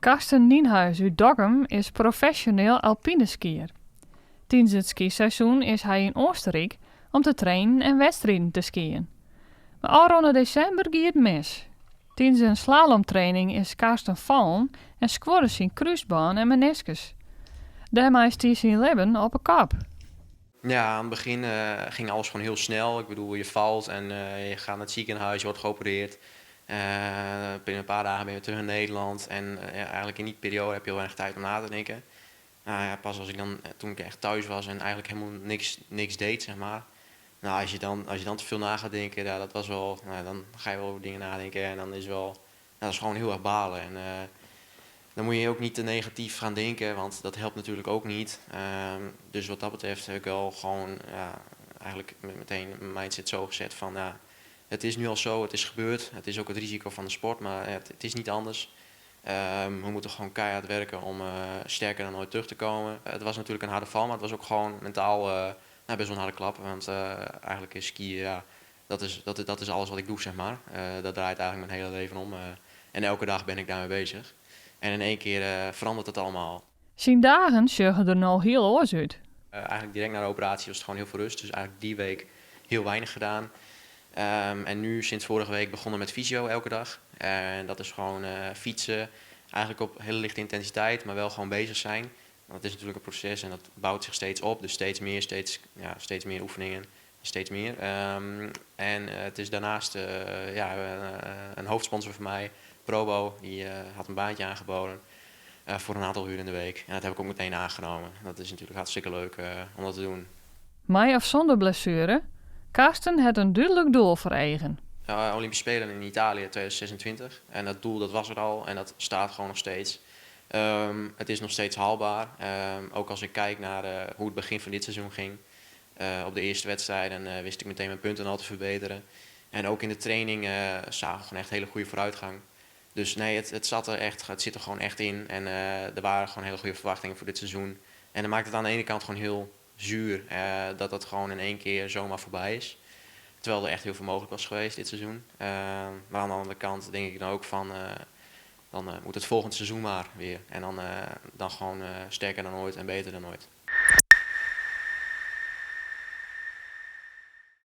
Karsten Nienhuis uit Dokkum is professioneel alpineskier. Tijdens het skiseizoen is hij in Oostenrijk om te trainen en wedstrijden te skiën. Maar al rond december gaat het mis. Tijdens een slalomtraining is Karsten vallen en squorde zijn kruisbaan en meniscus. Daarmee is hij zijn leven op een kop. Ja, aan het begin ging alles gewoon heel snel. Ik bedoel, je valt en je gaat naar het ziekenhuis, je wordt geopereerd. Binnen een paar dagen ben je terug in Nederland. En ja, eigenlijk in die periode heb je heel weinig tijd om na te denken. Nou ja, pas als ik dan, toen ik echt thuis was en eigenlijk helemaal niks deed, zeg maar. Nou, als je dan te veel na gaat denken, ja, dat was wel, nou, dan ga je wel over dingen nadenken. En dan is wel, nou, dat is gewoon heel erg balen. En dan moet je ook niet te negatief gaan denken, want dat helpt natuurlijk ook niet. Dus wat dat betreft heb ik wel gewoon eigenlijk meteen mijn mindset zo gezet van ja, het is nu al zo, het is gebeurd. Het is ook het risico van de sport, maar het is niet anders. We moeten gewoon keihard werken om sterker dan ooit terug te komen. Het was natuurlijk een harde val, maar het was ook gewoon mentaal best wel een harde klap. Want eigenlijk is skiën, ja, dat is alles wat ik doe, zeg maar. Dat draait eigenlijk mijn hele leven om. En elke dag ben ik daarmee bezig. En in één keer verandert het allemaal. Zijn dagen zorgen er nou heel oors uit. Eigenlijk direct na de operatie was het gewoon heel veel rust. Dus eigenlijk die week heel weinig gedaan. En nu sinds vorige week begonnen met fysio elke dag. En dat is gewoon fietsen. Eigenlijk op hele lichte intensiteit, maar wel gewoon bezig zijn. Want het is natuurlijk een proces en dat bouwt zich steeds op. Dus steeds meer oefeningen. Steeds meer. En het is daarnaast een hoofdsponsor van mij, Probo, die had een baantje aangeboden voor een aantal uur in de week. En dat heb ik ook meteen aangenomen. Dat is natuurlijk hartstikke leuk om dat te doen. Met of zonder blessure, Karsten had een duidelijk doel voor eigen. Olympische Spelen in Italië 2026. En dat doel dat was er al en dat staat gewoon nog steeds. Het is nog steeds haalbaar. Ook als ik kijk naar hoe het begin van dit seizoen ging. Op de eerste wedstrijden wist ik meteen mijn punten al te verbeteren. En ook in de training zagen we gewoon echt hele goede vooruitgang. Dus nee, het zit er gewoon echt in. En er waren gewoon hele goede verwachtingen voor dit seizoen. En dan maakt het aan de ene kant gewoon heel zuur dat het gewoon in één keer zomaar voorbij is. Terwijl er echt heel veel mogelijk was geweest dit seizoen. Maar aan de andere kant denk ik dan ook van, dan moet het volgend seizoen maar weer. En dan gewoon sterker dan ooit en beter dan ooit.